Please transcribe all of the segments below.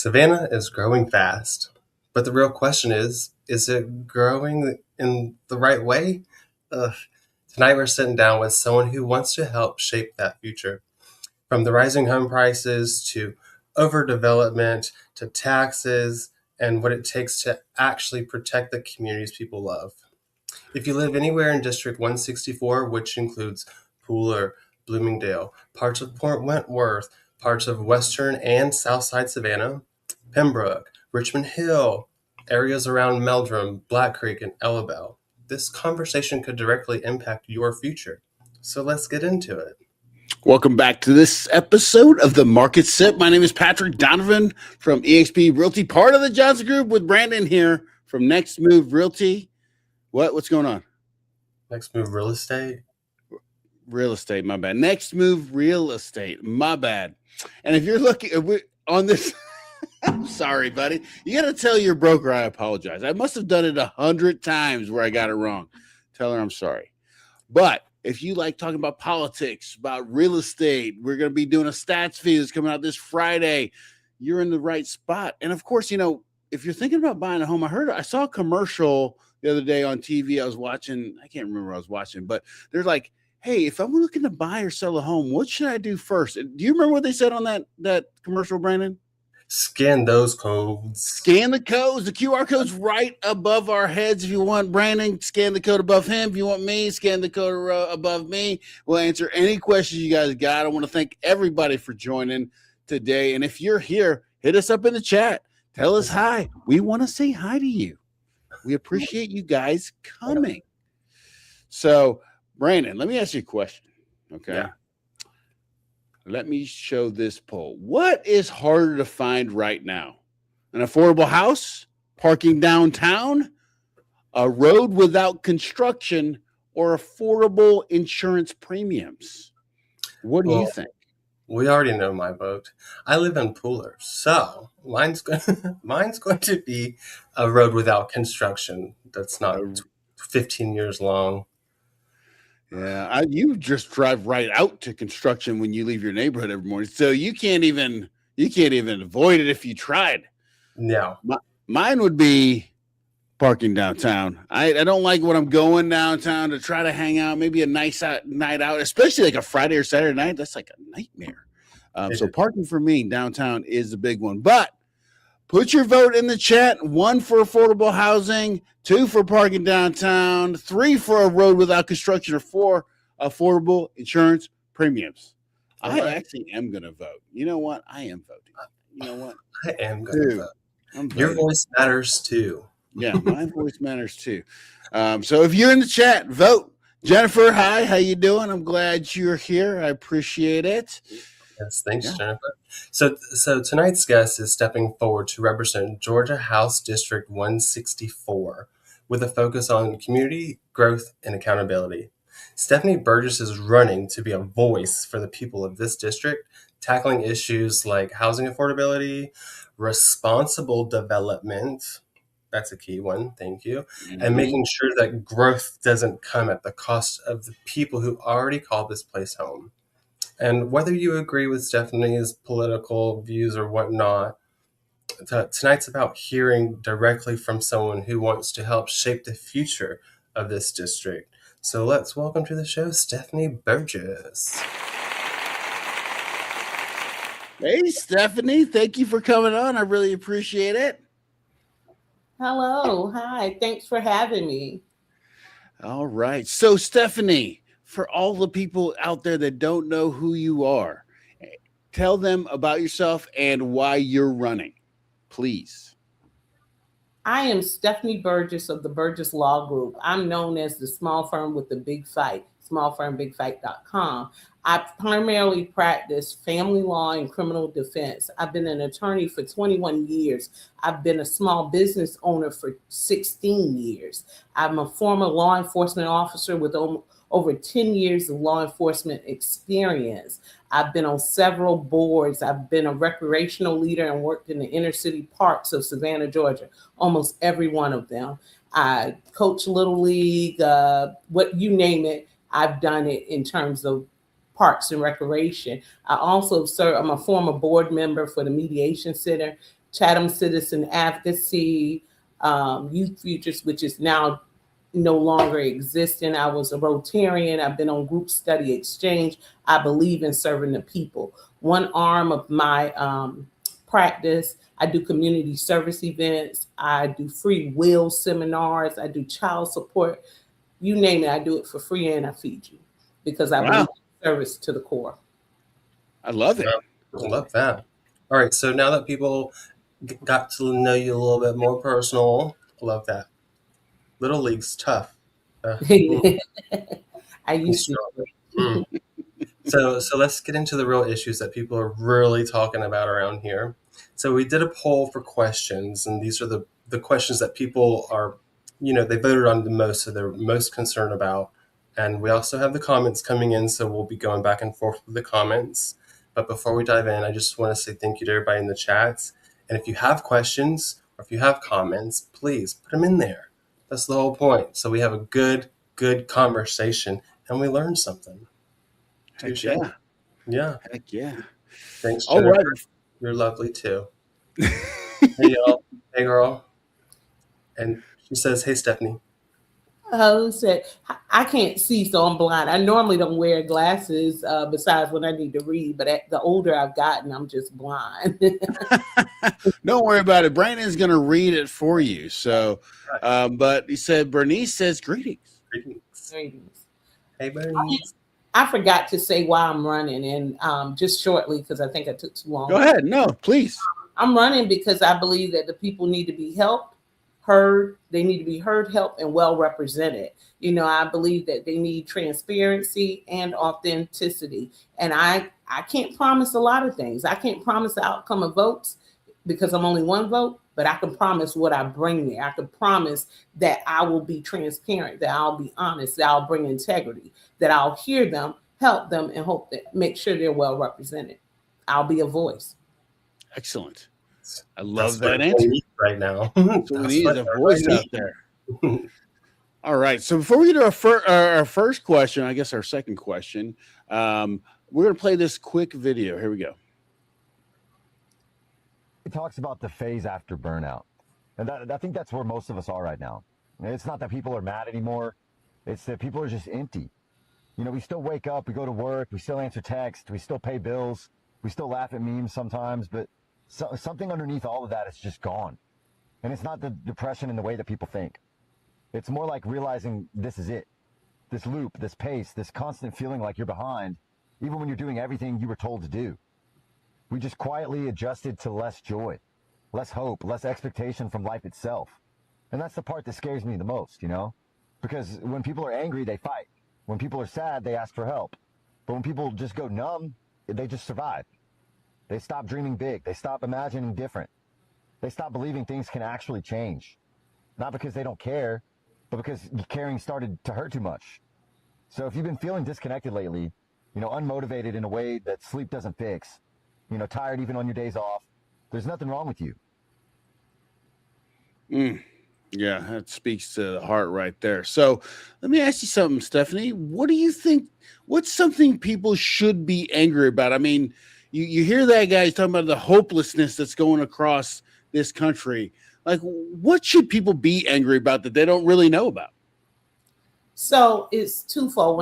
Savannah is growing fast, but the real question is it growing in the right way? Ugh. Tonight we're sitting down with someone who wants to help shape that future. From the rising home prices to overdevelopment to taxes and what it takes to actually protect the communities people love. If you live anywhere in District 164, which includes Pooler, Bloomingdale, parts of Port Wentworth, parts of Western and Southside Savannah, Pembroke, Richmond Hill, areas around Meldrum, Black Creek, and Ellabelle, this conversation could directly impact your future. So let's get into it. Welcome back to this episode of the Market Sip. My name is Patrick Donovan from eXp Realty, part of the Johnson Group, with Brandon here from Next Move Realty. What's going on? Next Move Real Estate. Real estate, my bad. Next Move Real Estate, my bad. And if you're looking on this, I'm sorry, buddy. You got to tell your broker I apologize. I must have done it 100 times where I got it wrong. Tell her I'm sorry. But if you like talking about politics, about real estate, we're going to be doing a stats feed that's coming out this Friday. You're in the right spot. And of course, if you're thinking about buying a home, I saw a commercial the other day on TV. I was watching, I can't remember what I was watching, but they're like, hey, if I'm looking to buy or sell a home, what should I do first? Do you remember what they said on that commercial, Brandon? Scan those codes. Scan the codes. The QR code's right above our heads. If you want Brandon, scan the code above him. If you want me, scan the code above me. We'll answer any questions you guys got. I want to thank everybody for joining today. And if you're here, hit us up in the chat. Tell us hi. We want to say hi to you. We appreciate you guys coming. So, Brandon, let me ask you a question. Okay. Yeah. Let me show this poll. What is harder to find right now? An affordable house, parking downtown, a road without construction, or affordable insurance premiums? What do you think? We already know my vote. I live in Pooler, so mine's going to be a road without construction that's not 15 years long. Yeah, you just drive right out to construction when you leave your neighborhood every morning, so you can't even avoid it if you tried. No, mine would be parking downtown. I don't like when I'm going downtown to try to hang out, maybe a nice night out, especially like a Friday or Saturday night. That's like a nightmare. So parking for me downtown is the big one. But put your vote in the chat. 1 for affordable housing, 2 for parking downtown, 3 for a road without construction, or 4 affordable insurance premiums. I actually am going to vote. You know what? I am voting. You know what? I am going to vote. Your voice matters too. Yeah, my voice matters too. So if you're in the chat, vote. Jennifer, hi. How you doing? I'm glad you're here. I appreciate it. Yes, thanks, Jennifer. So tonight's guest is stepping forward to represent Georgia House District 164 with a focus on community growth and accountability. Stephanie Burgess is running to be a voice for the people of this district, tackling issues like housing affordability, responsible development, that's a key one, thank you, and making sure that growth doesn't come at the cost of the people who already call this place home. And whether you agree with Stephanie's political views or whatnot, tonight's about hearing directly from someone who wants to help shape the future of this district. So let's welcome to the show, Stephanie Burgess. Hey, Stephanie. Thank you for coming on. I really appreciate it. Hello. Hi. Thanks for having me. All right. So, Stephanie, for all the people out there that don't know who you are, tell them about yourself and why you're running, please. I am Stephanie Burgess of the Burgess Law Group. I'm known as the small firm with the big fight, smallfirmbigfight.com. I primarily practice family law and criminal defense. I've been an attorney for 21 years. I've been a small business owner for 16 years. I'm a former law enforcement officer with over 10 years of law enforcement experience. I've been on several boards. I've been a recreational leader and worked in the inner city parks of Savannah, Georgia, almost every one of them. I coach Little League, what you name it, I've done it in terms of parks and recreation. I also serve, I'm a former board member for the Mediation Center Chatham Citizen Advocacy, Youth Futures, which is now no longer existing. I was a Rotarian. I've been on Group Study Exchange. I believe in serving the people. One arm of my practice, I do community service events. I do free will seminars. I do child support. You name it, I do it for free and I feed you because I believe in service to the core. I love it. I love that. All right. So now that people got to know you a little bit more personal, I love that. Little League's tough. I used to. Mm. So let's get into the real issues that people are really talking about around here. So we did a poll for questions, and these are the questions that people are, they voted on the most, so they're most concerned about. And we also have the comments coming in, so we'll be going back and forth with the comments. But before we dive in, I just want to say thank you to everybody in the chats. And if you have questions or if you have comments, please put them in there. That's the whole point. So we have a good conversation and we learn something. Heck yeah. Yeah. Heck yeah. Thanks, All Jennifer. right. You're lovely too. Hey, y'all. Hey, girl. And she says, hey, Stephanie. Oh, said I can't see, so I'm blind. I normally don't wear glasses besides when I need to read, but the older I've gotten, I'm just blind. Don't worry about it. Brandon's going to read it for you. So, but he said, Bernice says greetings. Greetings. Hey, Bernice. I forgot to say why I'm running, and just shortly, because I think I took too long. Go ahead. No, please. I'm running because I believe that the people need to be helped, heard. They need to be heard, helped, and well represented. I believe that they need transparency and authenticity. And I can't promise a lot of things. I can't promise the outcome of votes because I'm only one vote, but I can promise what I bring there. I can promise that I will be transparent, that I'll be honest, that I'll bring integrity, that I'll hear them, help them, and hope that make sure they're well represented. I'll be a voice. Excellent. I love that answer right now. So we need a voice out there. All right. So before we get to our first question, I guess our second question, we're going to play this quick video. Here we go. It talks about the phase after burnout. And I think that's where most of us are right now. It's not that people are mad anymore. It's that people are just empty. We still wake up, we go to work, we still answer text, we still pay bills, we still laugh at memes sometimes, but something underneath all of that is just gone. And it's not the depression in the way that people think. It's more like realizing this is it. This loop, this pace, this constant feeling like you're behind, even when you're doing everything you were told to do. We just quietly adjusted to less joy, less hope, less expectation from life itself. And that's the part that scares me the most, Because when people are angry, they fight. When people are sad, they ask for help. But when people just go numb, they just survive. They stop dreaming big. They stop imagining different. They stop believing things can actually change. Not because they don't care, but because caring started to hurt too much. So if you've been feeling disconnected lately, unmotivated in a way that sleep doesn't fix, tired even on your days off, there's nothing wrong with you. Yeah, that speaks to the heart right there. So let me ask you something, Stephanie. What do you think? What's something people should be angry about? I mean, you hear that guy, he's talking about the hopelessness that's going across this country. Like, what should people be angry about that they don't really know about? So it's twofold.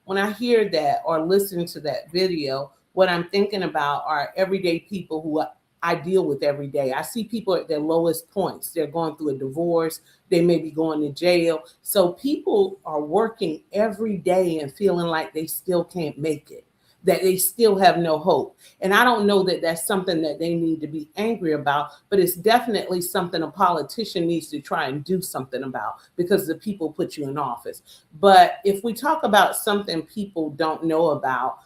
When I hear that or listen to that video, what I'm thinking about are everyday people who I deal with every day. I see people at their lowest points. They're going through a divorce. They may be going to jail. So people are working every day and feeling like they still can't make it, that they still have no hope. And I don't know that that's something that they need to be angry about, but it's definitely something a politician needs to try and do something about because the people put you in office. But if we talk about something people don't know about,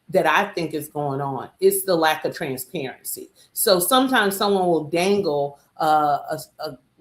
that I think is going on, it's the lack of transparency. So sometimes someone will dangle a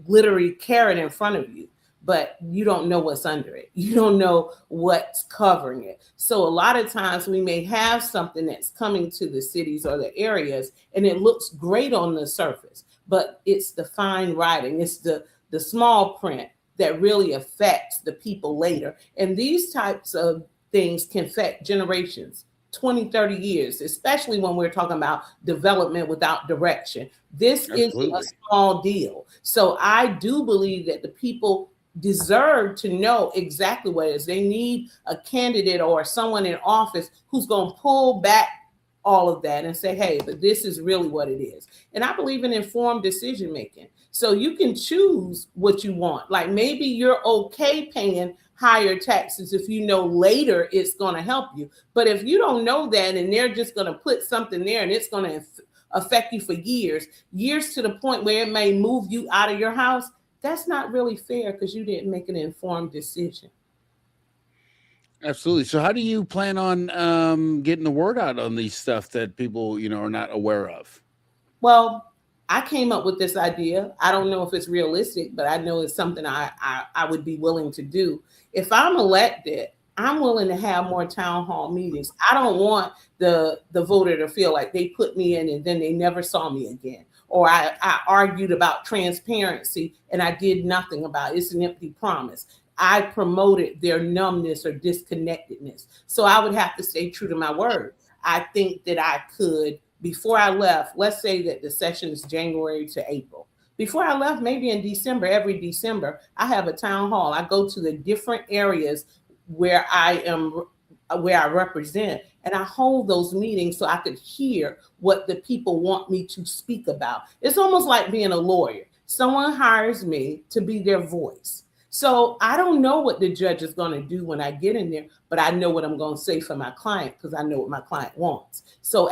glittery carrot in front of you, but you don't know what's under it. You don't know what's covering it. So a lot of times we may have something that's coming to the cities or the areas and it looks great on the surface, but it's the fine writing. It's the small print that really affects the people later. And these types of things can affect generations 20, 30 years, especially when we're talking about development without direction. This isn't a Absolutely. small deal. So I do believe that the people deserve to know exactly what it is. They need a candidate or someone in office who's going to pull back all of that and say, hey, but this is really what it is. And I believe in informed decision making. So you can choose what you want. Like maybe you're okay paying higher taxes if you know later it's going to help you. But if you don't know that and they're just going to put something there and it's going to affect you for years to the point where it may move you out of your house, that's not really fair because you didn't make an informed decision. Absolutely. So how do you plan on getting the word out on these stuff that people, are not aware of? Well, I came up with this idea. I don't know if it's realistic, but I know it's something I would be willing to do. If I'm elected, I'm willing to have more town hall meetings. I don't want the voter to feel like they put me in and then they never saw me again. Or I argued about transparency and I did nothing about it. It's an empty promise. I promoted their numbness or disconnectedness. So I would have to stay true to my word. I think that I could, before I left, let's say that the session is January to April. Before I left, maybe in December, every December, I have a town hall. I go to the different areas where I represent, and I hold those meetings so I could hear what the people want me to speak about. It's almost like being a lawyer. Someone hires me to be their voice. So I don't know what the judge is going to do when I get in there, but I know what I'm going to say for my client because I know what my client wants. So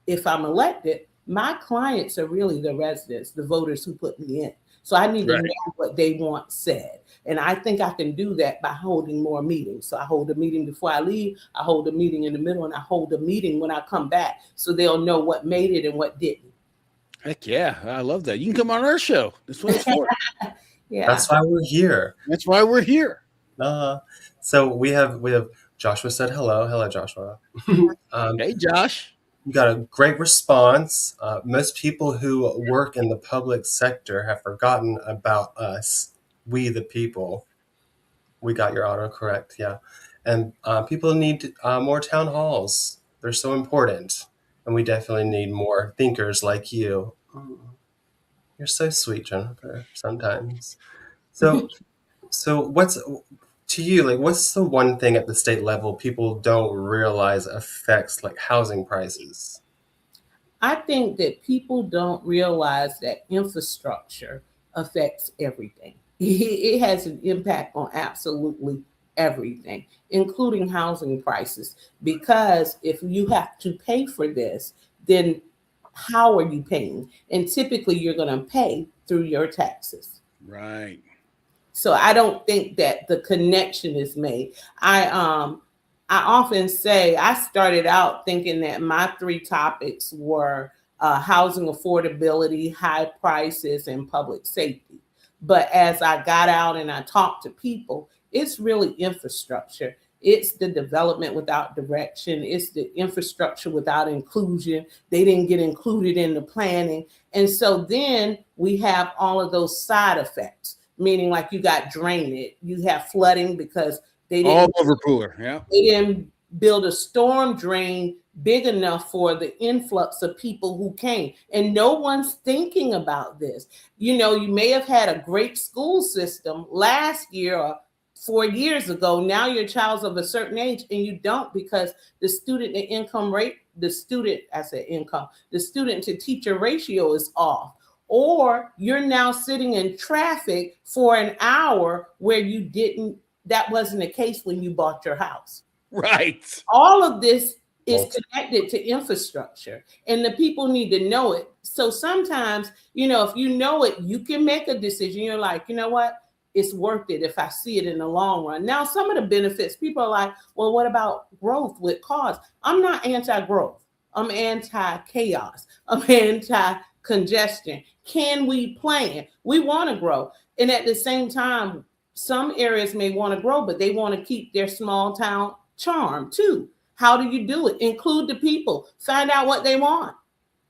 if I'm elected, my clients are really the residents, the voters who put me in. So I need to know what they want said. And I think I can do that by holding more meetings. So I hold a meeting before I leave, I hold a meeting in the middle, and I hold a meeting when I come back so they'll know what made it and what didn't. Heck yeah. I love that. You can come on our show. That's what it's for. Yeah. That's why we're here. That's why we're here. So we have Joshua said hello. Hello, Joshua. Hey, Josh. You got a great response. Most people who work in the public sector have forgotten about us, we the people. We got your auto correct, yeah. And people need more town halls. They're so important. And we definitely need more thinkers like you. You're so sweet, Jennifer, sometimes. So what's to you, like, what's the one thing at the state level people don't realize affects like housing prices? I think that people don't realize that infrastructure affects everything. It has an impact on absolutely everything, including housing prices. Because if you have to pay for this, then how are you paying? And typically you're going to pay through your taxes. Right. So I don't think that the connection is made. I often say I started out thinking that my three topics were housing affordability, high prices, and public safety. But as I got out and I talked to people, it's really infrastructure. It's the development without direction. It's the infrastructure without inclusion. They didn't get included in the planning. And so then we have all of those side effects, meaning like you got drainage, you have flooding because they didn't all over Pooler. Yeah. They didn't build a storm drain big enough for the influx of people who came. And no one's thinking about this. You may have had a great school system last year or 4 years ago. Now your child's of a certain age and you don't, because the student to income rate, the student to teacher ratio is off. Or you're now sitting in traffic for an hour where that wasn't the case when you bought your house. Right. All of this is connected to infrastructure, and the people need to know it. So sometimes, if you know it, you can make a decision. You're like, you know what? It's worth it if I see it in the long run. Now, some of the benefits, people are like, well, what about growth with cars? I'm not anti-growth. I'm anti-chaos. I'm anti-congestion. Can we plan? We want to grow. And at the same time, some areas may want to grow, but they want to keep their small town charm too. How do you do it? Include the people. Find out what they want.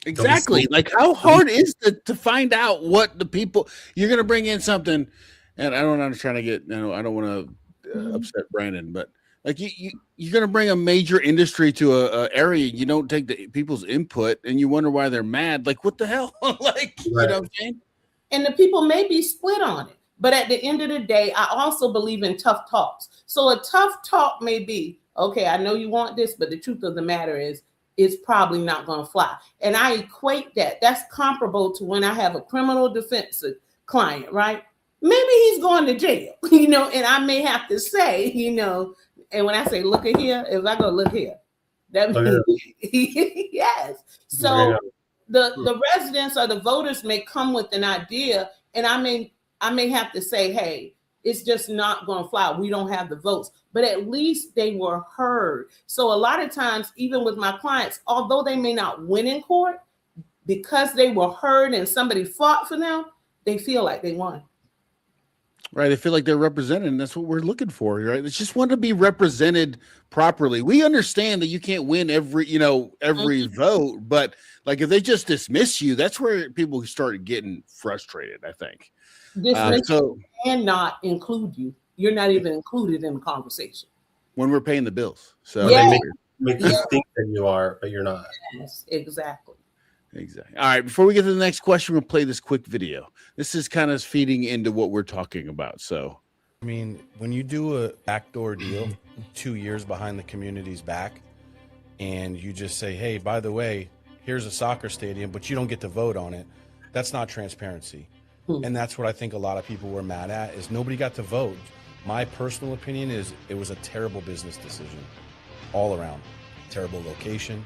Exactly. Like, how hard is it to find out what the people you're going to bring in something? And I'm trying to get. I don't want to upset Brandon, but Like you're going to bring a major industry to a area. You don't take the people's input, and you wonder why they're mad. Like, what the hell? Like, you know what I'm saying? And the people may be split on it. But at the end of the day, I also believe in tough talks. So a tough talk may be, okay, I know you want this, but the truth of the matter is, it's probably not going to fly. And I equate that. That's comparable to when I have a criminal defense client, right? Maybe he's going to jail, and I may have to say, and when I say, look at here, if I go, look here, that means, yes. So the residents or the voters may come with an idea, and I may have to say, hey, it's just not going to fly. We don't have the votes, but at least they were heard. So a lot of times, even with my clients, although they may not win in court, because they were heard and somebody fought for them, they feel like they won. Right. They feel like they're represented, and that's what we're looking for, right? It's just want to be represented properly. We understand that you can't win every vote, but like if they just dismiss you, that's where people start getting frustrated, I think. And not include you. You're not even included in the conversation. When we're paying the bills. So they make you think that you are, but you're not. Yes, exactly. Exactly. All right. Before we get to the next question, we'll play this quick video. This is kind of feeding into what we're talking about. So, I mean, when you do a backdoor deal 2 years behind the community's back, and you just say, hey, by the way, here's a soccer stadium, but you don't get to vote on it, that's not transparency. And that's what I think a lot of people were mad at, is nobody got to vote. My personal opinion is it was a terrible business decision all around. Terrible location,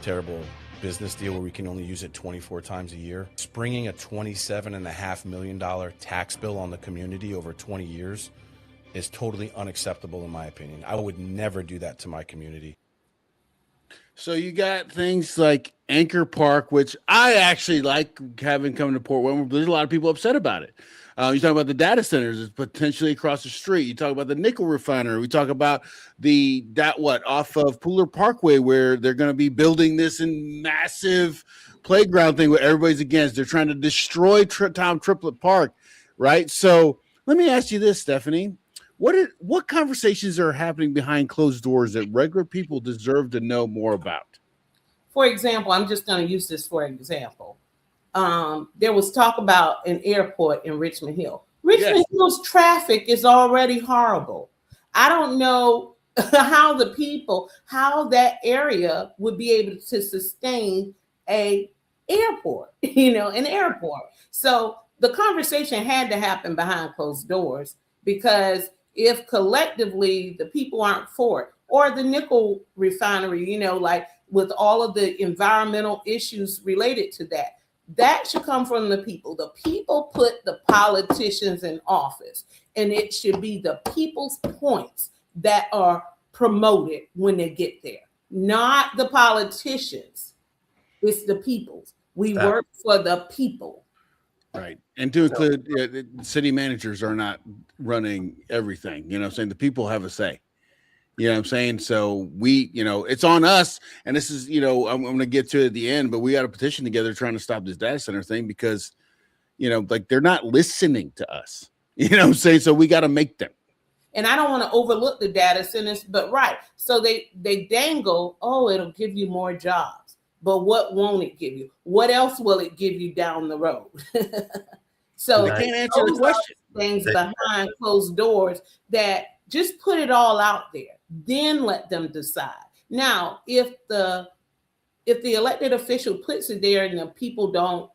terrible business deal where we can only use it 24 times a year. Springing a $27.5 million tax bill on the community over 20 years is totally unacceptable in my opinion. I would never do that to my community. So you got things like Anchor Park, which I actually like having come to Port Wentworth, but there's a lot of people upset about it. You talk about the data centers that's potentially across the street. You talk about the nickel refinery. We talk about off of Pooler Parkway, where they're going to be building this in massive playground thing where everybody's against. They're trying to destroy Tom Triplett Park, right? So let me ask you this, Stephanie. What conversations are happening behind closed doors that regular people deserve to know more about? For example, I'm just going to use this for example. There was talk about an airport in Richmond Hill. Richmond Hill's traffic is already horrible. I don't know how that area would be able to sustain an airport. So the conversation had to happen behind closed doors, because if collectively the people aren't for it, or the nickel refinery, like with all of the environmental issues related to that should come from the people. The people put the politicians in office, and it should be the people's points that are promoted when they get there, not the politicians. It's the people's. We work for the people. Right. And to include city managers are not running everything, I'm saying? The people have a say, I'm saying? So it's on us. And this is, I'm going to get to it at the end, but we got a petition together trying to stop this data center thing because, they're not listening to us, I'm saying? So we got to make them. And I don't want to overlook the data centers, but right. So they dangle, it'll give you more jobs. But what won't it give you? What else will it give you down the road? So they can't answer the question. Things behind closed doors that just put it all out there. Then let them decide. Now, if the elected official puts it there and the people don't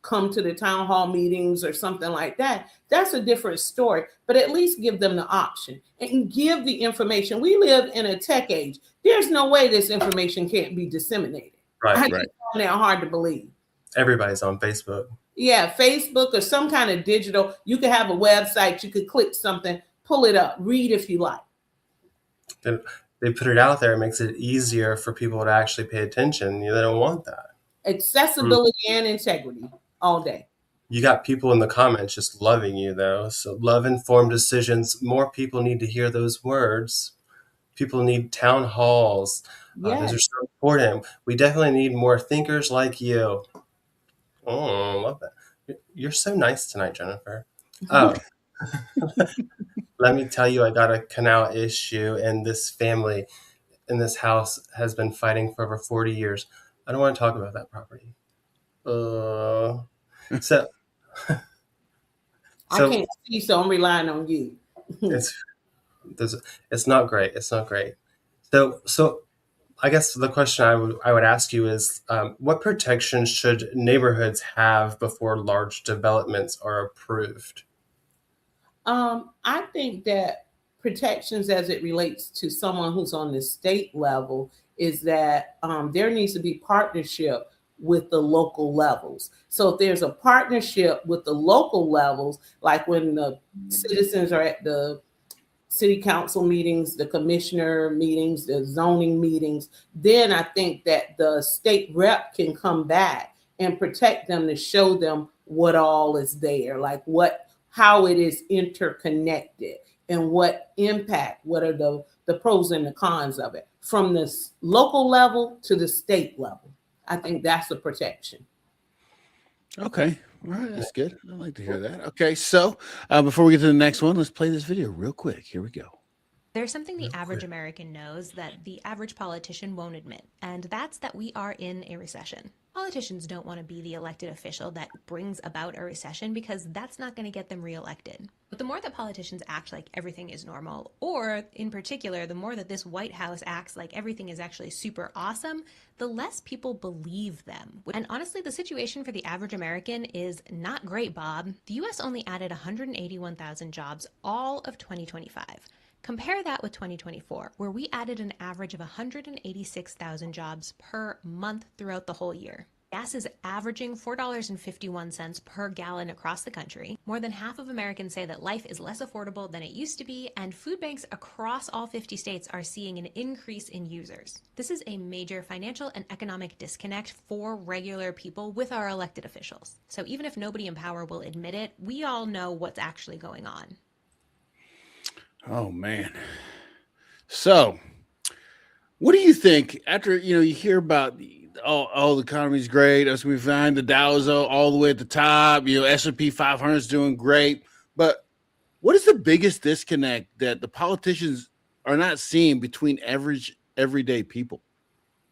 come to the town hall meetings or something like that, that's a different story. But at least give them the option and give the information. We live in a tech age. There's no way this information can't be disseminated. Right. I find that hard to believe. Everybody's on Facebook. Yeah, Facebook or some kind of digital. You could have a website. You could click something, pull it up, read if you like. They put it out there. It makes it easier for people to actually pay attention. They don't want that. Accessibility and integrity all day. You got people in the comments just loving you, though. So love informed decisions. More people need to hear those words. People need town halls. Those are so important. We definitely need more thinkers like you. Oh, I love that. You're so nice tonight, Jennifer. Let me tell you, I got a canal issue, and this family in this house has been fighting for over 40 years. I don't want to talk about that property. Uh, so, I so can't see, so I'm relying on you. it's there's, it's not great. It's not great. So I guess the question I would ask you is, what protections should neighborhoods have before large developments are approved? I think that protections as it relates to someone who's on the state level is that there needs to be partnership with the local levels. So if there's a partnership with the local levels, like when the citizens are at the city council meetings, the commissioner meetings, the zoning meetings, then I think that the state rep can come back and protect them to show them what all is there, like how it is interconnected and what impact, what are the pros and the cons of it from the local level to the state level. I think that's a protection. Okay. All right. That's good. I like to hear that. Okay. So before we get to the next one, let's play this video real quick. Here we go. There's something the average American knows that the average politician won't admit, and that's that we are in a recession. Politicians don't want to be the elected official that brings about a recession because that's not going to get them reelected. But the more that politicians act like everything is normal, or in particular, the more that this White House acts like everything is actually super awesome, the less people believe them. And honestly, the situation for the average American is not great, Bob. The US only added 181,000 jobs all of 2025. Compare that with 2024, where we added an average of 186,000 jobs per month throughout the whole year. Gas is averaging $4.51 per gallon across the country. More than half of Americans say that life is less affordable than it used to be, and food banks across all 50 states are seeing an increase in users. This is a major financial and economic disconnect for regular people with our elected officials. So even if nobody in power will admit it, we all know what's actually going on. Oh man. So, what do you think after you hear about the economy's great, us we find the Dow's all the way at the top, S&P 500 is doing great, but what is the biggest disconnect that the politicians are not seeing between average everyday people?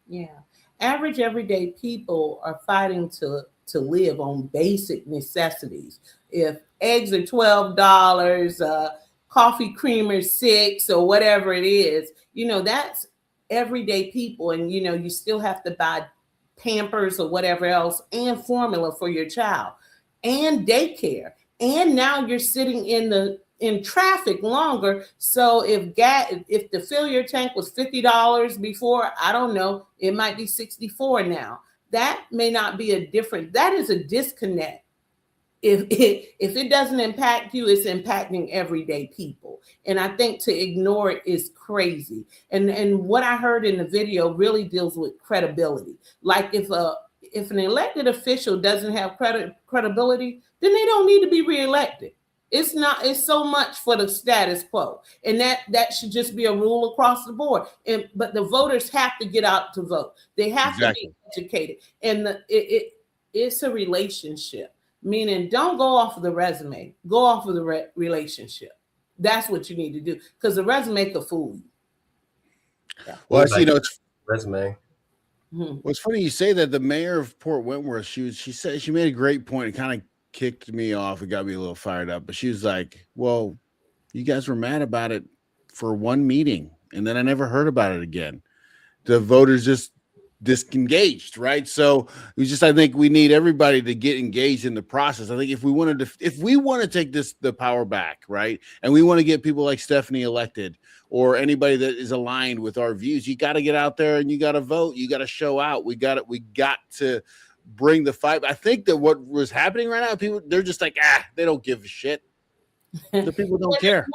Yeah. Average everyday people are fighting to live on basic necessities. If eggs are $12, coffee creamer $6 or whatever it is, that's everyday people. And, you still have to buy Pampers or whatever else and formula for your child and daycare. And now you're sitting in traffic longer. So if to fill your tank was $50 before, I don't know, it might be $64 now. That may not be that is a disconnect. If it doesn't impact you, it's impacting everyday people. And I think to ignore it is crazy. And what I heard in the video really deals with credibility. Like if an elected official doesn't have credibility, then they don't need to be reelected. It's so much for the status quo. And that should just be a rule across the board. But the voters have to get out to vote. They have to be educated. And it's a relationship. Meaning, don't go off of the resume. Go off of the relationship. That's what you need to do, because the resume could fool you. Yeah. Well, it's resume. Well, it's funny you say that. The mayor of Port Wentworth, she said she made a great point. It kind of kicked me off. It got me a little fired up. But she was like, "Well, you guys were mad about it for one meeting, and then I never heard about it again. The voters just disengaged, right? So I think we need everybody to get engaged in the process. I think if we want to take the power back, right, and we want to get people like Stephanie elected or anybody that is aligned with our views, you got to get out there and you got to vote. You got to show out. We got to bring the fight. I think that what was happening right now, people, they're just like, they don't give a shit. The people don't care.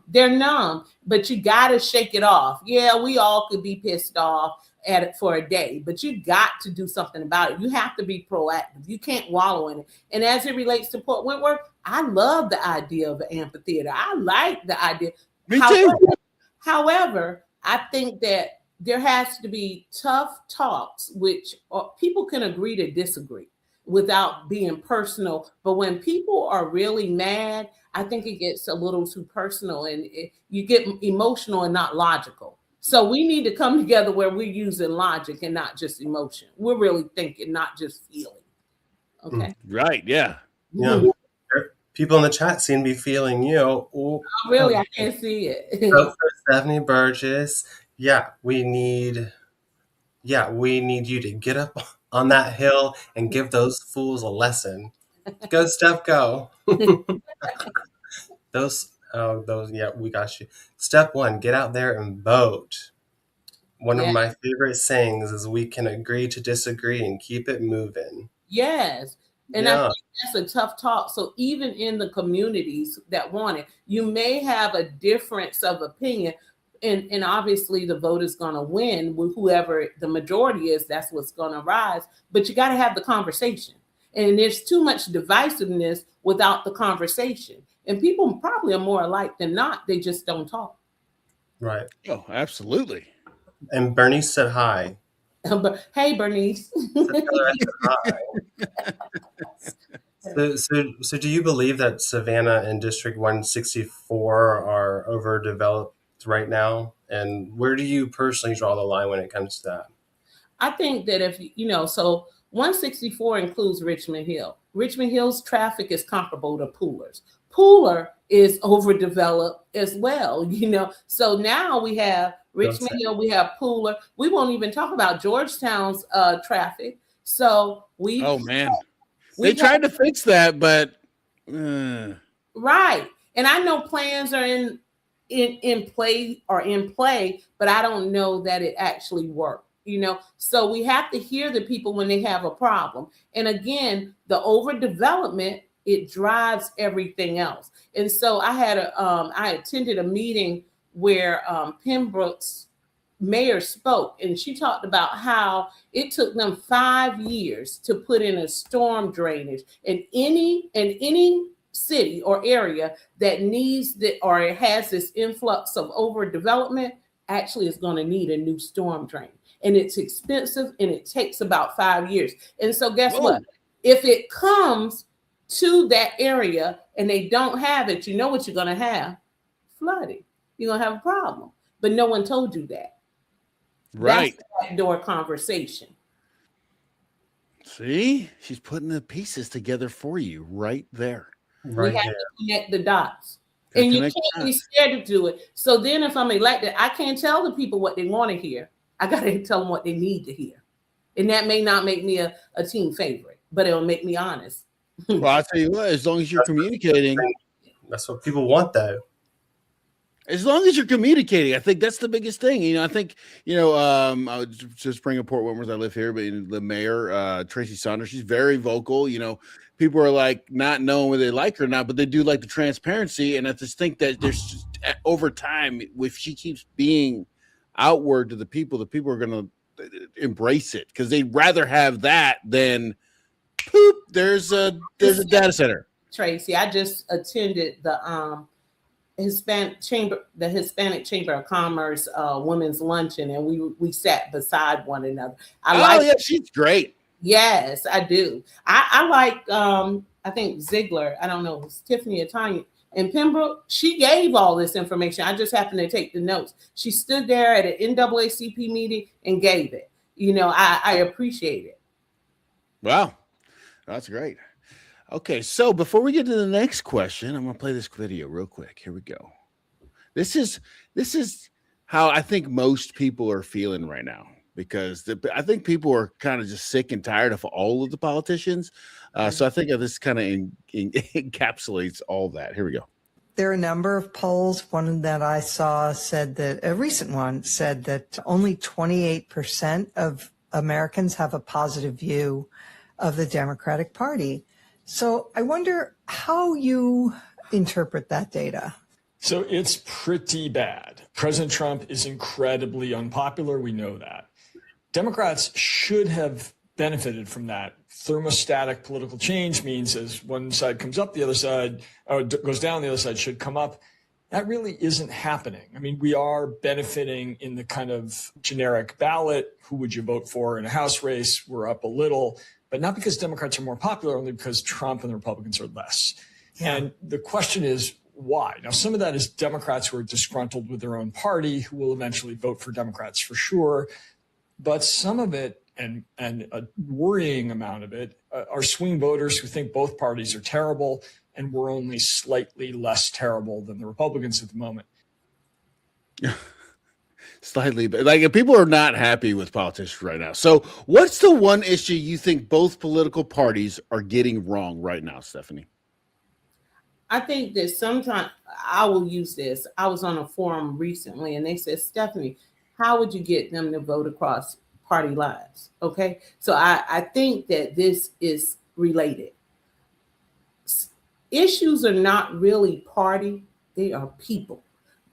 They're numb, but you got to shake it off. Yeah, we all could be pissed off at it for a day, but you got to do something about it. You have to be proactive. You can't wallow in it. And as it relates to Port Wentworth, I love the idea of an amphitheater. I like the idea. Me too. However, I think that there has to be tough talks, which people can agree to disagree. without being personal. But when people are really mad, I think it gets a little too personal, and you get emotional and not logical. So we need to come together where we're using logic and not just emotion. We're really thinking, not just feeling. Okay. Right. Yeah. Yeah. People in the chat seem to be feeling you. Oh, really? I can't see it. So for Stephanie Burgess, we need you to get up on that hill and give those fools a lesson. Go, Steph, go. We got you. Step 1, get out there and vote. One of my favorite sayings is, we can agree to disagree and keep it moving. Yes. And I think that's a tough talk. So even in the communities that want it, you may have a difference of opinion. And obviously the vote is going to win with whoever the majority is. That's what's going to rise. But you got to have the conversation. And there's too much divisiveness without the conversation. And people probably are more alike than not. They just don't talk. Right. Oh, absolutely. And Bernice said hi. Hey, Bernice. So do you believe that Savannah and District 164 are overdeveloped right now? And where do you personally draw the line when it comes to that? I think that so 164 includes Richmond Hill. Richmond Hill's traffic is comparable to Pooler's. Pooler is overdeveloped as well, So now we have Richmond Hill, we have Pooler. We won't even talk about Georgetown's traffic. So they tried to fix that, but right. And I know plans are in play, but I don't know that it actually worked. So we have to hear the people when they have a problem. And again, the overdevelopment, it drives everything else. And so I attended a meeting where Pembroke's mayor spoke, and she talked about how it took them 5 years to put in a storm drainage in any city or area that needs or it has this influx of overdevelopment, actually is going to need a new storm drain. And it's expensive, and it takes about 5 years. And so guess what? If it comes to that area and they don't have it, you know what you're going to have? Flooding. You're going to have a problem. But no one told you that. Right. That's the backdoor conversation. See? She's putting the pieces together for you right there. We have to connect the dots. And you can't be scared to do it. So then if I'm elected, I can't tell the people what they want to hear. I got to tell them what they need to hear. And that may not make me a team favorite, but it'll make me honest. Well, I'll tell you what, as long as you're communicating. That's what people want, though. As long as you're communicating, I think that's the biggest thing. I think, I would just bring up Port Wentworth. I live here, but the mayor, Tracy Saunders, she's very vocal. People are like not knowing whether they like her or not, but they do like the transparency. And I just think that there's just, over time, if she keeps being outward to the people are going to embrace it because they'd rather have that than poop. There's a data center. Tracy, I just attended the Hispanic Chamber of Commerce women's luncheon, and we sat beside one another. She's great. Yes, I do. I like I think Ziegler. I don't know, Tiffany or Tanya. And Pembroke, she gave all this information. I just happened to take the notes. She stood there at an NAACP meeting and gave it. I appreciate it. Wow, that's great. Okay, so before we get to the next question, I'm going to play this video real quick. Here we go. This is how I think most people are feeling right now, because I think people are kind of just sick and tired of all of the politicians. So I think this kind of encapsulates all that. Here we go. There are a number of polls. One that I saw said that, a recent one said that only 28% of Americans have a positive view of the Democratic Party. So I wonder how you interpret that data. So it's pretty bad. President Trump is incredibly unpopular. We know that. Democrats should have benefited from that. Thermostatic political change means as one side comes up, the other side goes down, the other side should come up. That really isn't happening. I mean, we are benefiting in the kind of generic ballot. Who would you vote for in a House race? We're up a little. but not because Democrats are more popular, only because Trump and the Republicans are less. Yeah. And the question is, why? Now, some of that is Democrats who are disgruntled with their own party, who will eventually vote for Democrats for sure. But some of it, and a worrying amount of it, are swing voters who think both parties are terrible, and we're only slightly less terrible than the Republicans at the moment. Slightly, but like people are not happy with politicians right now. So what's the one issue you think both political parties are getting wrong right now, Stephanie? I think that sometimes I will use this. I was on a forum recently and they said, Stephanie, how would you get them to vote across party lines? Okay. So I think that this is related. Issues are not really party, they are people.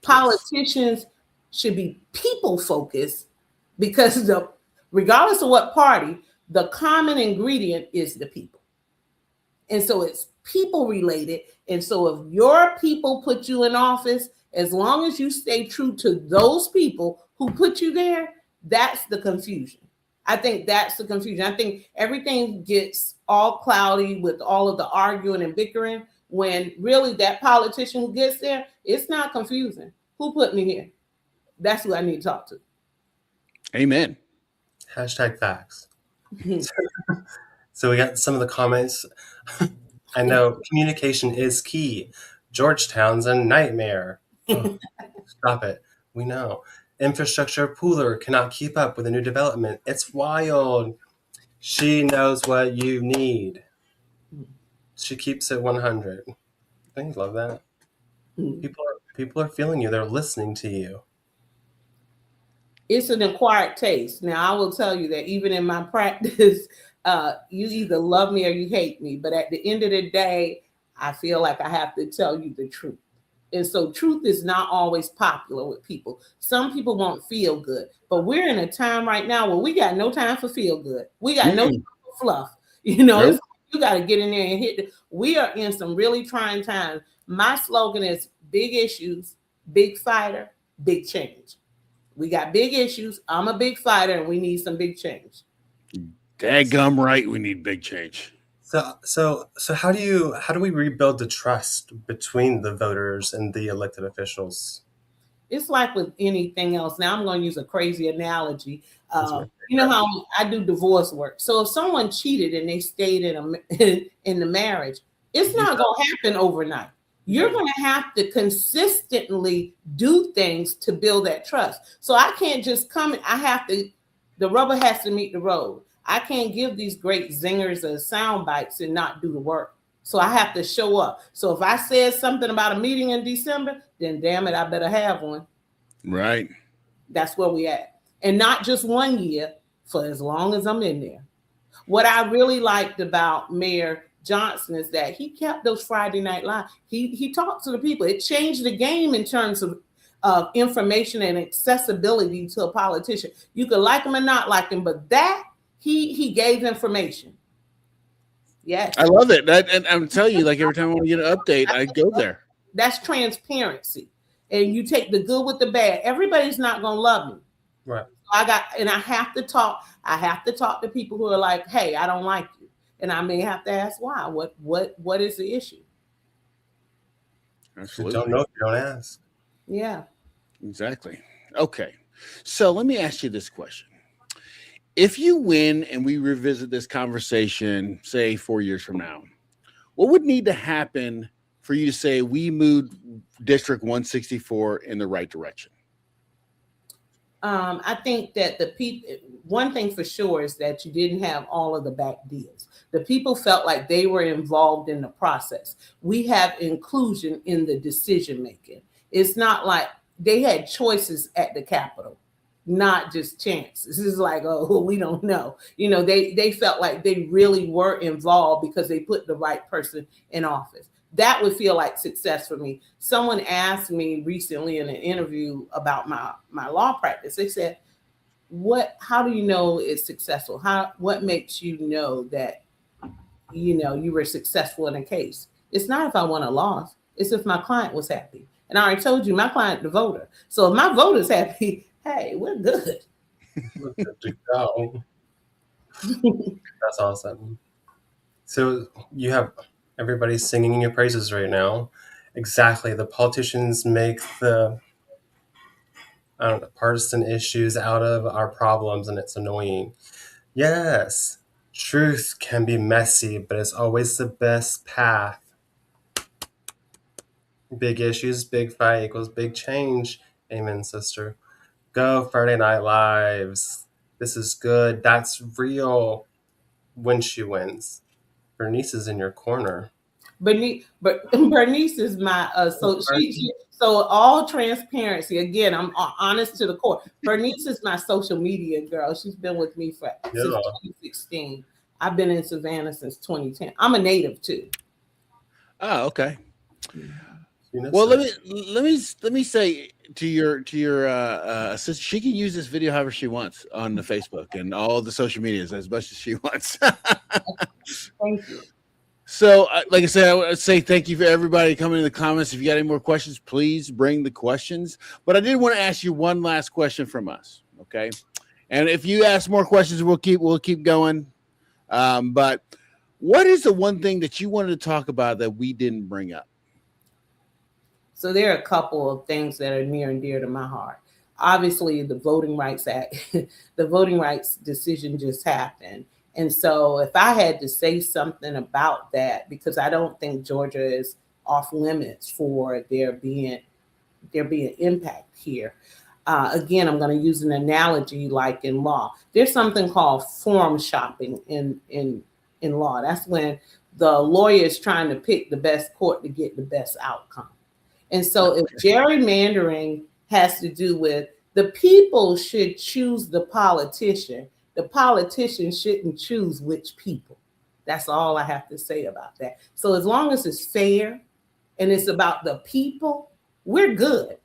Politicians should be people focused because regardless of what party, the common ingredient is the people. And so it's people related. And so if your people put you in office, as long as you stay true to those people who put you there, that's the confusion. I think that's the confusion. I think everything gets all cloudy with all of the arguing and bickering when really that politician who gets there, it's not confusing. Who put me here? That's who I need to talk to. Amen. Hashtag facts. So we got some of the comments. I know communication is key. Georgetown's a nightmare. Oh, stop it. We know. Infrastructure pooler cannot keep up with a new development. It's wild. She knows what you need. She keeps it 100. I love that. People are feeling you. They're listening to you. It's an acquired taste. Now, I will tell you that even in my practice, you either love me or you hate me. But at the end of the day, I feel like I have to tell you the truth. And so truth is not always popular with people. Some people won't feel good. But we're in a time right now where we got no time for feel good. We got no time for fluff. You know, nope. You got to get in there and hit. We are in some really trying times. My slogan is big issues, big fighter, big change. We got big issues. I'm a big fighter, and we need some big change. Daggum right, we need big change. So how do we rebuild the trust between the voters and the elected officials? It's like with anything else. Now I'm going to use a crazy analogy. You know how I do divorce work. So if someone cheated and they stayed in the marriage, it's not going to happen overnight. You're going to have to consistently do things to build that trust. So I can't just come. The rubber has to meet the road. I can't give these great zingers or sound bites and not do the work. So I have to show up. So if I said something about a meeting in December, then damn it, I better have one. Right. That's where we at. And not just 1 year, for as long as I'm in there. What I really liked about Mayor Johnson is that he kept those Friday Night Live. He talked to the people. It changed the game in terms of information and accessibility to a politician. You could like him or not like him, but that he gave information. Yes. I love it. And I'm telling you, like every time I want to get an update, I go there. That's transparency. And you take the good with the bad. Everybody's not going to love me. Right. I have to talk to people who are like, hey, I don't like you. And I may have to ask why. What is the issue? Absolutely. You don't know if you don't ask. Yeah. Exactly. Okay. So let me ask you this question. If you win and we revisit this conversation, say 4 years from now, what would need to happen for you to say we moved District 164 in the right direction? I think that one thing for sure is that you didn't have all of the back deals. The people felt like they were involved in the process. We have inclusion in the decision making. It's not like they had choices at the Capitol, not just chance. This is like, oh, we don't know. You know, they felt like they really were involved because they put the right person in office. That would feel like success for me. Someone asked me recently in an interview about my law practice. They said, how do you know it's successful? What makes you know that, you were successful in a case? It's not if I won a loss. It's if my client was happy. And I already told you, my client, the voter. So if my voter's happy, hey, we're good. We're good to go. That's awesome. So you have everybody singing your praises right now. Exactly. The politicians make the I don't know, partisan issues out of our problems, and it's annoying. Yes, truth can be messy, but it's always the best path. Big issues, big fight equals big change. Amen, sister. Go Friday Night Lives. This is good. That's real. When she wins. Bernice is in your corner. Bernice is my so all transparency. Again, I'm honest to the core. Bernice is my social media girl. She's been with me since 2016. I've been in Savannah since 2010. I'm a native too. Oh, okay. Well, let me say to your sister, she can use this video however she wants on the Facebook and all the social medias as much as she wants. Thank you. So, like I said, I would say thank you for everybody coming in the comments. If you got any more questions, please bring the questions. But I did want to ask you one last question from us, okay? And if you ask more questions, we'll keep going. But what is the one thing that you wanted to talk about that we didn't bring up? So there are a couple of things that are near and dear to my heart. Obviously, the Voting Rights Act, the voting rights decision just happened. And so if I had to say something about that, because I don't think Georgia is off limits for there being impact here. Again, I'm going to use an analogy like in law. There's something called forum shopping in law. That's when the lawyer is trying to pick the best court to get the best outcome. And so if gerrymandering has to do with the people should choose the politician shouldn't choose which people. That's all I have to say about that. So as long as it's fair and it's about the people, we're good.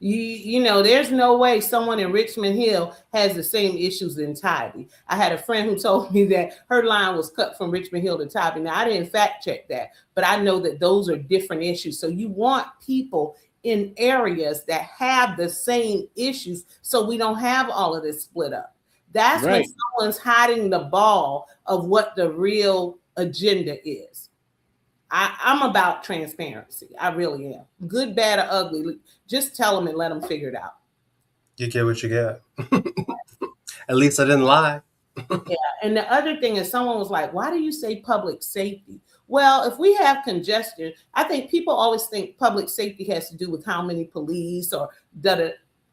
You know, there's no way someone in Richmond Hill has the same issues in Tybee. I had a friend who told me that her line was cut from Richmond Hill to Tybee. Now, I didn't fact check that, but I know that those are different issues. So you want people in areas that have the same issues so we don't have all of this split up. That's right. When someone's hiding the ball of what the real agenda is. I'm about transparency. I really am. Good, bad, or ugly. Just tell them and let them figure it out. You get what you get. At least I didn't lie. Yeah. And the other thing is someone was like, why do you say public safety? Well, if we have congestion, I think people always think public safety has to do with how many police or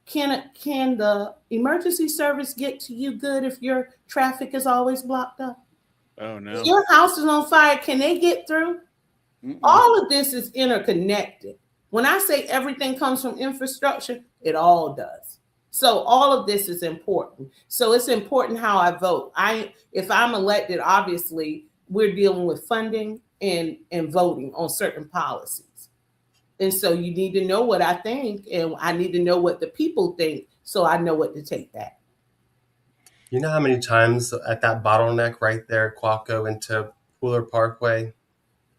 can the emergency service get to you good if your traffic is always blocked up? Oh, no. If your house is on fire, can they get through? All of this is interconnected. When I say everything comes from infrastructure, it all does. So all of this is important. So it's important how I vote. If I'm elected, obviously we're dealing with funding and voting on certain policies. And so you need to know what I think, and I need to know what the people think so I know what to take back. You know how many times at that bottleneck right there, Quaco into Wheeler Parkway,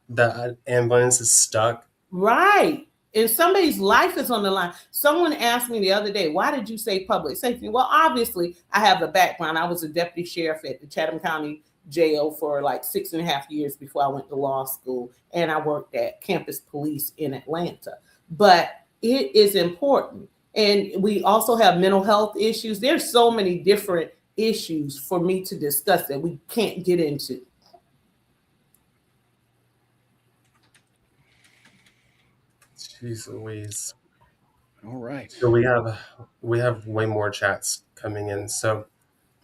the ambulance is stuck? Right. And somebody's life is on the line. Someone asked me the other day, why did you say public safety? Well, obviously, I have a background. I was a deputy sheriff at the Chatham County Jail for like 6.5 years before I went to law school. And I worked at campus police in Atlanta. But it is important. And we also have mental health issues. There's so many different issues for me to discuss that we can't get into. Jeez Louise. All right. So we have way more chats coming in. So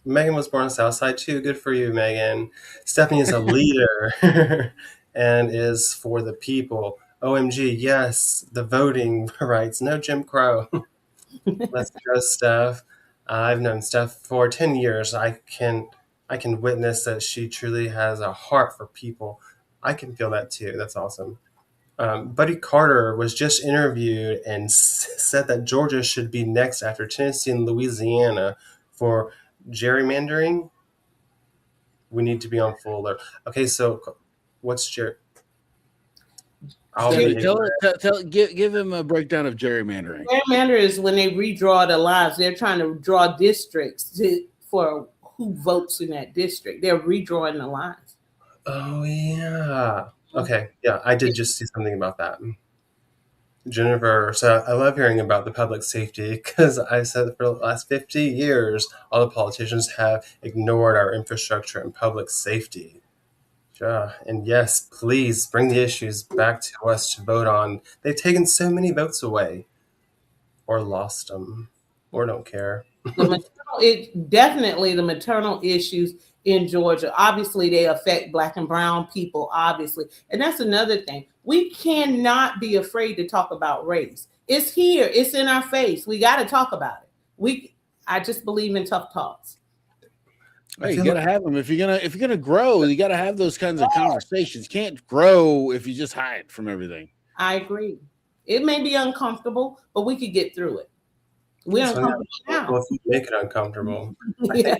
Megan was born on Southside too. Good for you, Megan. Stephanie is a leader and is for the people. OMG, yes, the voting rights. No Jim Crow. Let's go, Steph. I've known Steph for 10 years. I can witness that she truly has a heart for people. I can feel that too. That's awesome. Buddy Carter was just interviewed and said that Georgia should be next after Tennessee and Louisiana for gerrymandering. We need to be on full alert. Okay, so what's give him a breakdown of gerrymandering. Gerrymander is when they redraw the lines. They're trying to draw districts for who votes in that district. They're redrawing the lines. Oh, yeah. Okay. Yeah, I did just see something about that. Jennifer, so I love hearing about the public safety because I said for the last 50 years, all the politicians have ignored our infrastructure and public safety. Yeah, and yes, please bring the issues back to us to vote on. They've taken so many votes away, or lost them, or don't care. Definitely the maternal issues in Georgia. Obviously, they affect Black and brown people, obviously. And that's another thing. We cannot be afraid to talk about race. It's here, it's in our face. We got to talk about it. I just believe in tough talks. Hey, you gotta have them if you're gonna grow. You gotta have those kinds of conversations. You can't grow if you just hide from everything. I agree. It may be uncomfortable, but we could get through it. We're uncomfortable now. Well, if you make it uncomfortable. Yeah.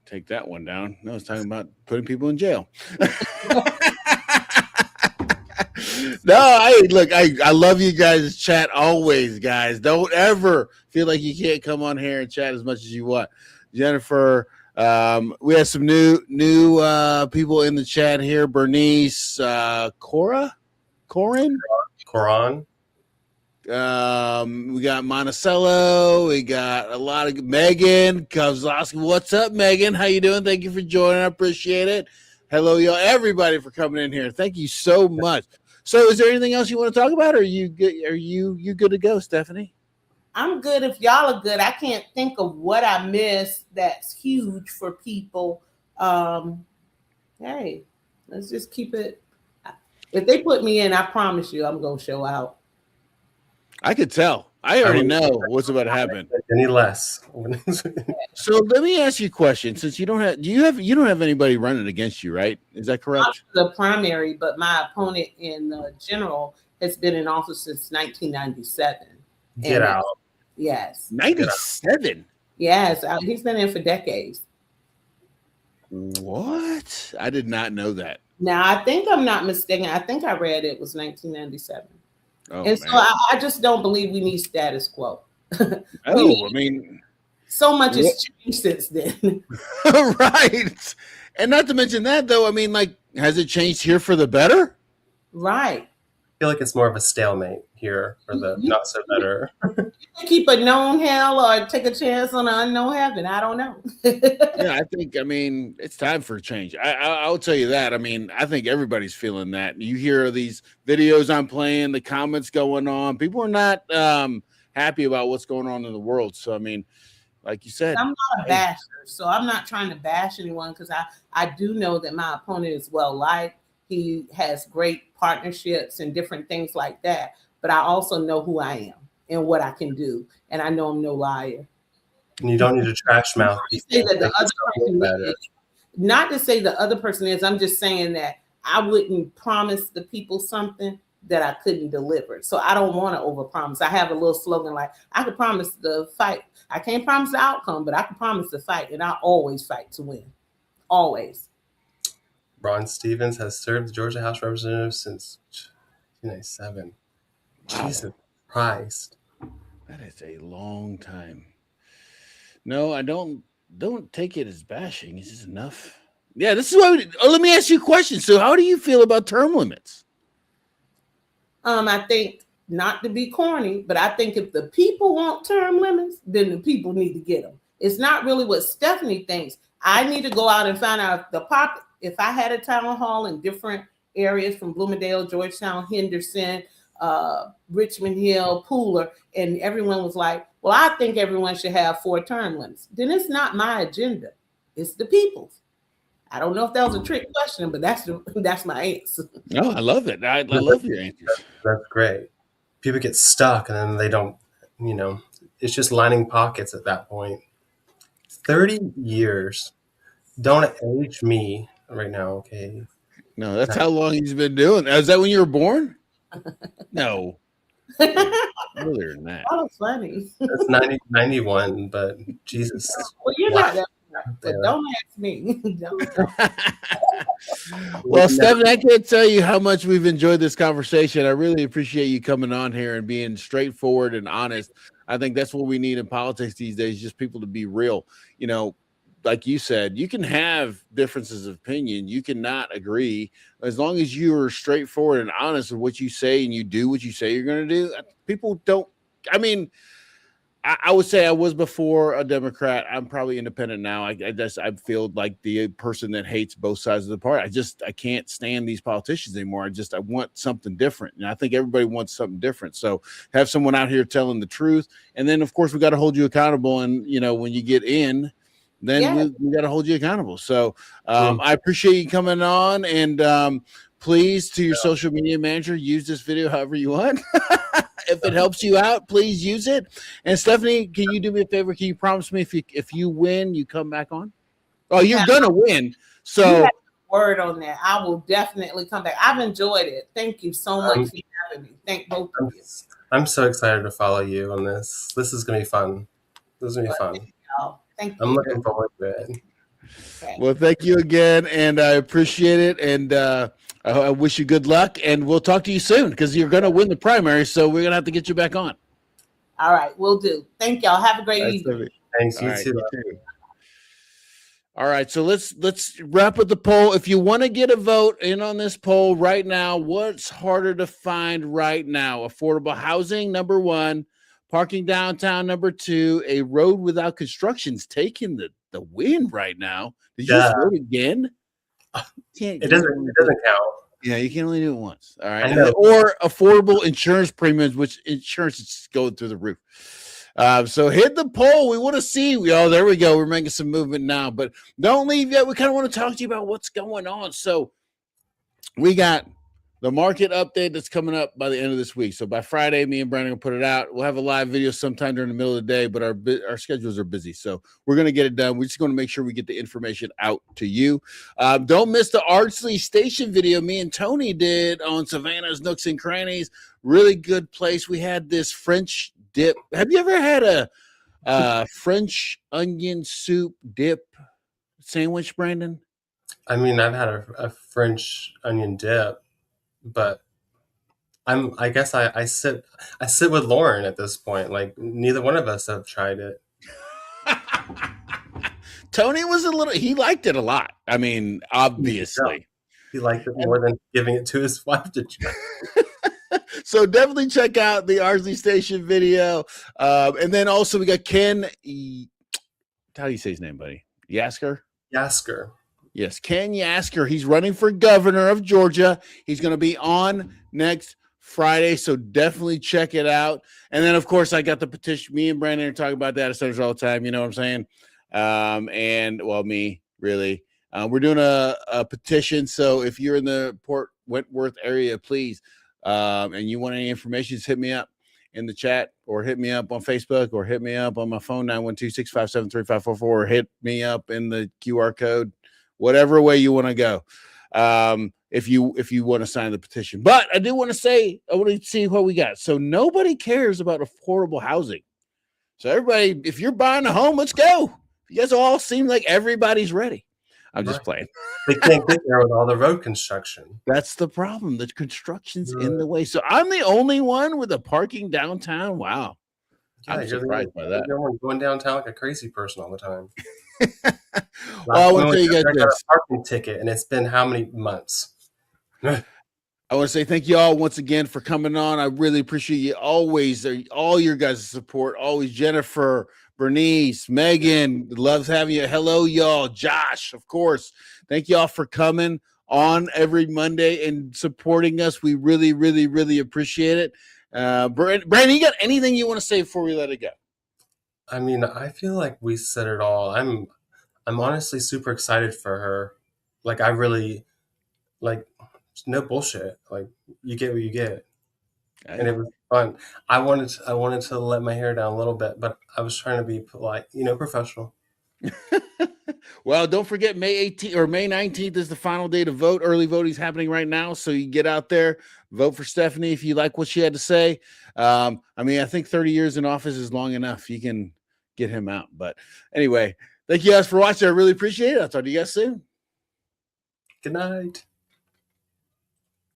Take that one down. No, I was talking about putting people in jail. No, I love you guys' chat always, guys. Don't ever feel like you can't come on here and chat as much as you want. Jennifer, we have some new people in the chat here. Bernice, Corin. We got Monticello. We got a lot of Megan Kozlowski. What's up, Megan? How you doing? Thank you for joining. I appreciate it. Hello, y'all. Everybody for coming in here. Thank you so much. So, is there anything else you want to talk about? Or are you good? Are you good to go, Stephanie? I'm good. If y'all are good, I can't think of what I missed that's huge for people. Hey, let's just keep it. If they put me in, I promise you, I'm gonna show out. I could tell. I already know what's about to happen. Any less. So let me ask you a question. Since you don't have anybody running against you, right? Is that correct? Not the primary, but my opponent in the general has been in office since 1997. Get out. Yes. 97. Yes, he's been in for decades. What? I did not know that. Now, I think I'm not mistaken. I think I read it was 1997. Oh, and man. so I just don't believe we need status quo. I mean, so much has changed since then. Right. And not to mention that, though, I mean, like, has it changed here for the better? Right. I feel like it's more of a stalemate here for the not so better. You can keep a known hell or take a chance on an unknown heaven. I don't know. Yeah, I mean, it's time for a change. I'll tell you that. I mean, I think everybody's feeling that. You hear these videos I'm playing, the comments going on. People are not happy about what's going on in the world. So, I mean, like you said. I'm not a basher, so I'm not trying to bash anyone because I do know that my opponent is well-liked. He has great partnerships and different things like that. But I also know who I am and what I can do. And I know I'm no liar. And you don't need to trash mouth people. Not to say the other person is. I'm just saying that I wouldn't promise the people something that I couldn't deliver. So I don't want to overpromise. I have a little slogan like, I could promise the fight. I can't promise the outcome, but I can promise the fight. And I always fight to win. Always. Ron Stevens has served the Georgia House of Representatives since 1997. Wow. Jesus Christ. That is a long time. No, I don't take it as bashing. It's just enough. Yeah, this is what let me ask you a question. So how do you feel about term limits? I think, not to be corny, but I think if the people want term limits, then the people need to get them. It's not really what Stephanie thinks. I need to go out and find out if I had a town hall in different areas from Bloomingdale, Georgetown, Henderson, Richmond Hill, Pooler, and everyone was like, well, I think everyone should have 4 term limits. Then it's not my agenda. It's the people's. I don't know if that was a trick question, but that's my answer. No, I love it. I love your answers. That's great. People get stuck and then they don't, it's just lining pockets at that point. 30 years. Don't age me right now, okay? No, that's how long he's been doing. Is that when you were born? No. Earlier than that. That was funny. That's 91, but Jesus. Well, you're not that right, but don't ask me. Well, Stephanie, I can't tell you how much we've enjoyed this conversation. I really appreciate you coming on here and being straightforward and honest. I think that's what we need in politics these days, just people to be real. like you said, you can have differences of opinion. You cannot agree as long as you are straightforward and honest with what you say and you do what you say you're going to do. People don't. I mean, I would say I was before a Democrat. I'm probably independent now. I feel like the person that hates both sides of the party. I can't stand these politicians anymore. I want something different. And I think everybody wants something different. So have someone out here telling the truth. And then of course we got to hold you accountable. And when you get in, then we got to hold you accountable. So I appreciate you coming on, and please, to your social media manager, use this video however you want. If it helps you out, please use it. And Stephanie, can you do me a favor? Can you promise me if you win, you come back on? Oh, you're gonna win. So word on that. I will definitely come back. I've enjoyed it. Thank you so much for having me. Thank both of you. I'm so excited to follow you on this. This is gonna be fun. This is gonna be fun. Thank you. I'm looking forward to it. Okay. Well, thank you again, and I appreciate it. And I wish you good luck, and we'll talk to you soon because you're going to win the primary, so we're going to have to get you back on. All right, we'll do. Thank y'all. Have a great evening. Thanks, you too. All right, so let's wrap up the poll. If you want to get a vote in on this poll right now, what's harder to find right now? Affordable housing, number 1. Parking downtown, number 2. A road without construction's taking the win right now. Did you vote again? It doesn't count. Yeah, you can only do it once. All right. Or affordable insurance premiums, which insurance is going through the roof. So hit the poll. We want to see. There we go. We're making some movement now, but don't leave yet. We kind of want to talk to you about what's going on. So we got the market update that's coming up by the end of this week. So by Friday, me and Brandon will put it out. We'll have a live video sometime during the middle of the day, but our schedules are busy. So we're going to get it done. We're just going to make sure we get the information out to you. Don't miss the Ardsley Station video me and Tony did on Savannah's Nooks and Crannies. Really good place. We had this French dip. Have you ever had a French onion soup dip sandwich, Brandon? I mean, I've had a French onion dip. But I guess I sit with Lauren at this point. Like neither one of us have tried it. Tony was he liked it a lot. I mean, obviously. He liked it more than giving it to his wife to try. So definitely check out the Ardsley Station video. And then also we got Ken. How do you say his name, buddy? Yasker? Yasker. Yes, Ken Yasker. He's running for governor of Georgia. He's going to be on next Friday, so definitely check it out. And then, of course, I got the petition. Me and Brandon are talking about data centers all the time. You know what I'm saying? Me, really. We're doing a petition, so if you're in the Port Wentworth area, please, and you want any information, just hit me up in the chat or hit me up on Facebook or hit me up on my phone, 912-657-3544, or hit me up in the QR code. Whatever way you want to go, if you want to sign the petition. But I do want to say, I want to see what we got. So nobody cares about affordable housing. So everybody, if you're buying a home, let's go. You guys all seem like everybody's ready. I'm just playing. They can't get there with all the road construction. That's the problem. The construction's in the way. So I'm the only one with a parking downtown. Wow. Yeah, I'm surprised by that. You're going downtown like a crazy person all the time. Well, I want to tell you guys I got a parking ticket, and it's been how many months? I want to say thank you all once again for coming on. I really appreciate you always, all your guys' support. Always, Jennifer, Bernice, Megan, loves having you. Hello, y'all. Josh, of course. Thank y'all for coming on every Monday and supporting us. We really, really, really appreciate it. Brandon, you got anything you want to say before we let it go? I mean, I feel like we said it all. I'm honestly super excited for her. Like, I really, like, no bullshit. Like, you get what you get. And it was fun. I wanted to let my hair down a little bit, but I was trying to be polite, professional. Well, don't forget May 18th or May 19th is the final day to vote. Early voting is happening right now, so you get out there, vote for Stephanie if you like what she had to say. I think 30 years in office is long enough. You can get him out. But anyway, thank you guys for watching. I really appreciate it. I'll talk to you guys soon. Good night.